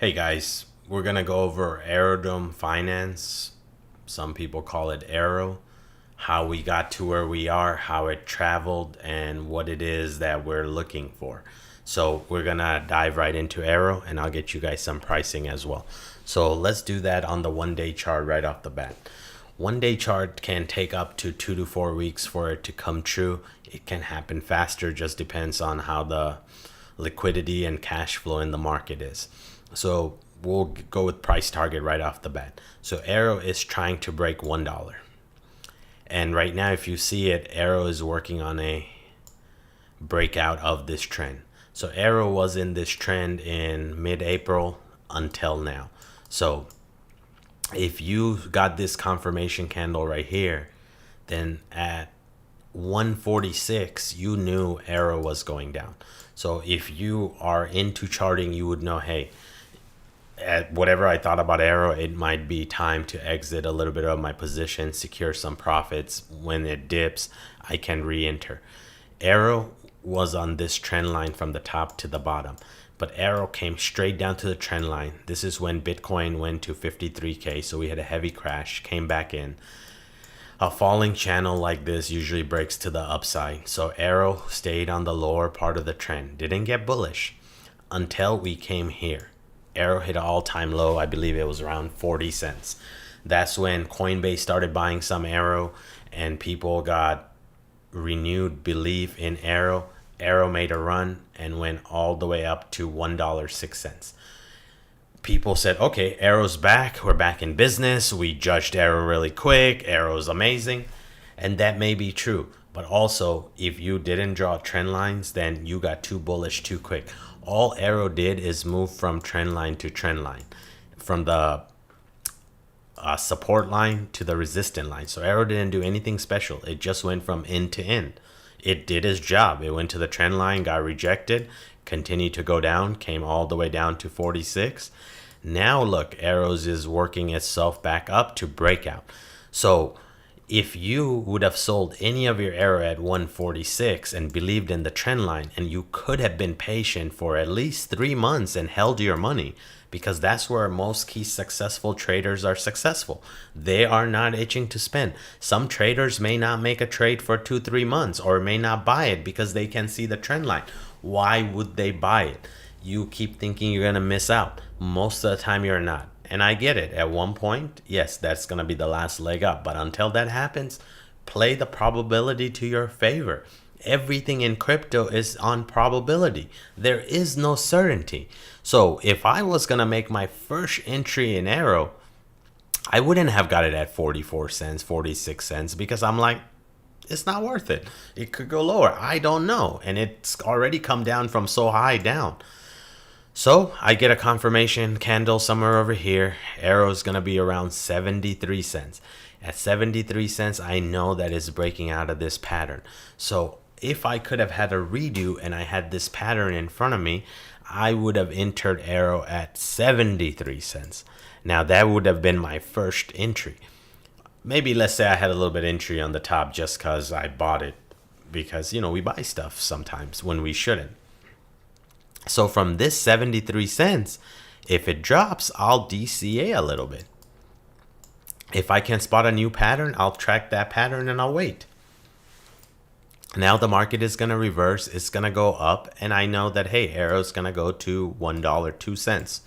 Hey guys, we're gonna go over AeroDrome Finance. Some people call it Aero. How we got to where we are, how it traveled, and what it is that we're looking for. So we're gonna dive right into Aero, and I'll get you guys some pricing as well. So let's do that on the 1 day chart right off the bat. 1 day chart can take up to 2 to 4 weeks for it to come true. It can happen faster, just depends on how the liquidity and cash flow in the market is. So we'll go with price target right off the bat. So Aero is trying to break $1. And right now, if you see it, Aero is working on a breakout of this trend. So Aero was in this trend in mid-April until now. So if you got this confirmation candle right here, then at 146 you knew Aero was going down. So if you are into charting, you would know, hey, at whatever I thought about Aero, it might be time to exit a little bit of my position, secure some profits. When it dips, I can re-enter. Aero was on this trend line from the top to the bottom, but Aero came straight down to the trend line. This is when Bitcoin went to 53K, so we had a heavy crash, came back in. A falling channel like this usually breaks to the upside, so Aero stayed on the lower part of the trend, didn't get bullish until we came here. Aero hit an all-time low. I believe it was around 40 cents. That's when Coinbase started buying some Aero, and people got renewed belief in Aero. Aero made a run and went all the way up to $1.06. People said, okay, Aero's back. We're back in business. We judged Aero really quick. Aero's amazing. And that may be true. But also, if you didn't draw trend lines, then you got too bullish too quick. All Aero did is move from trend line to trend line, from the support line to the resistance line. So Aero didn't do anything special. It just went from end to end. It did its job. It went to the trend line, got rejected, continued to go down, came all the way down to 46. Now look, Aero's is working itself back up to breakout. So if you would have sold any of your Aero at 146 and believed in the trend line, and you could have been patient for at least 3 months and held your money, because that's where most key successful traders are successful. They are not itching to spend. Some traders may not make a trade for 2-3 months, or may not buy it because they can see the trend line. Why would they buy it? You keep thinking you're going to miss out. Most of the time you're not. And I get it. At one point, yes, that's going to be the last leg up. But until that happens, play the probability to your favor. Everything in crypto is on probability. There is no certainty. So if I was going to make my first entry in Aero, I wouldn't have got it at 44 cents, 46 cents, because I'm like, it's not worth it. It could go lower. I don't know. And it's already come down from so high down. So I get a confirmation candle somewhere over here. Aero is going to be around 73 cents. At 73 cents, I know that it's breaking out of this pattern. So if I could have had a redo and I had this pattern in front of me, I would have entered Aero at 73 cents. Now that would have been my first entry. Maybe let's say I had a little bit of entry on the top just because I bought it. Because, we buy stuff sometimes when we shouldn't. So from this 73 cents, if it drops, I'll DCA a little bit. If I can spot a new pattern, I'll track that pattern and I'll wait. Now the market is going to reverse. It's going to go up. And I know that, hey, Aero's going to go to $1.02.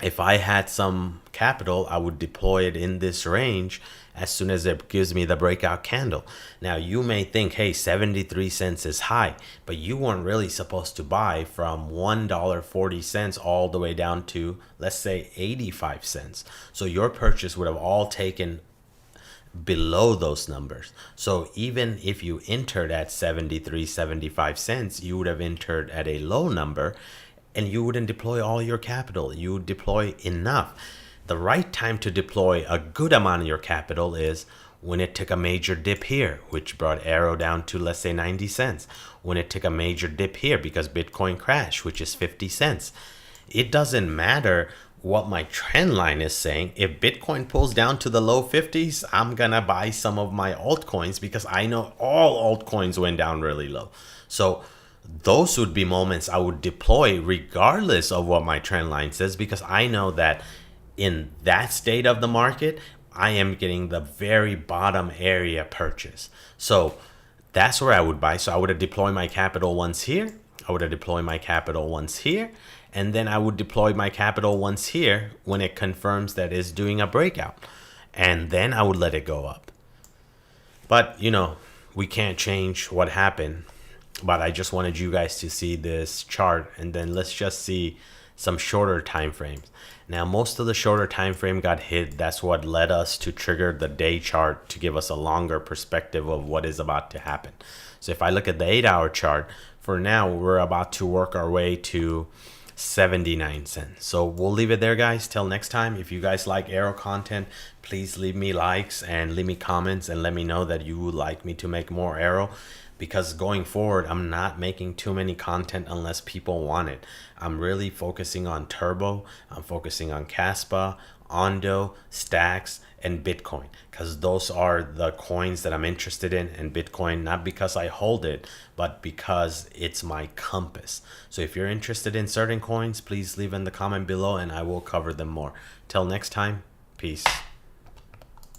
If I had some capital, I would deploy it in this range as soon as it gives me the breakout candle. Now, you may think, hey, 73 cents is high, but you weren't really supposed to buy from $1.40 all the way down to, let's say, 85 cents. So your purchase would have all taken below those numbers. So even if you entered at 73, 75 cents, you would have entered at a low number, and you wouldn't deploy all your capital. You would deploy enough. The right time to deploy a good amount of your capital is when it took a major dip here, which brought Aero down to, let's say, 90 cents. When it took a major dip here because Bitcoin crashed, which is 50 cents. It doesn't matter what my trend line is saying. If Bitcoin pulls down to the low 50s, I'm going to buy some of my altcoins because I know all altcoins went down really low. So those would be moments I would deploy regardless of what my trend line says, because I know that in that state of the market, I am getting the very bottom area purchase. So that's where I would buy. So I would have deployed my capital once here. I would have deployed my capital once here. And then I would deploy my capital once here when it confirms that it's doing a breakout. And then I would let it go up. But, you know, we can't change what happened. But I just wanted you guys to see this chart. And then let's just see some shorter time frames. Now, most of the shorter time frame got hit. That's what led us to trigger the day chart to give us a longer perspective of what is about to happen. So if I look at the 8-hour chart, for now, we're about to work our way to 79 cents. So we'll leave it there, guys. Till next time, if you guys like Aero content, please leave me likes and leave me comments and let me know that you would like me to make more Aero, because going forward, I'm not making too many content unless people want it. I'm really focusing on Turbo. I'm focusing on Caspa, Ondo, Stacks, and Bitcoin, because those are the coins that I'm interested in. And Bitcoin, not because I hold it, but because it's my compass. So if you're interested in certain coins, please leave in the comment below and I will cover them more. Till next time, peace.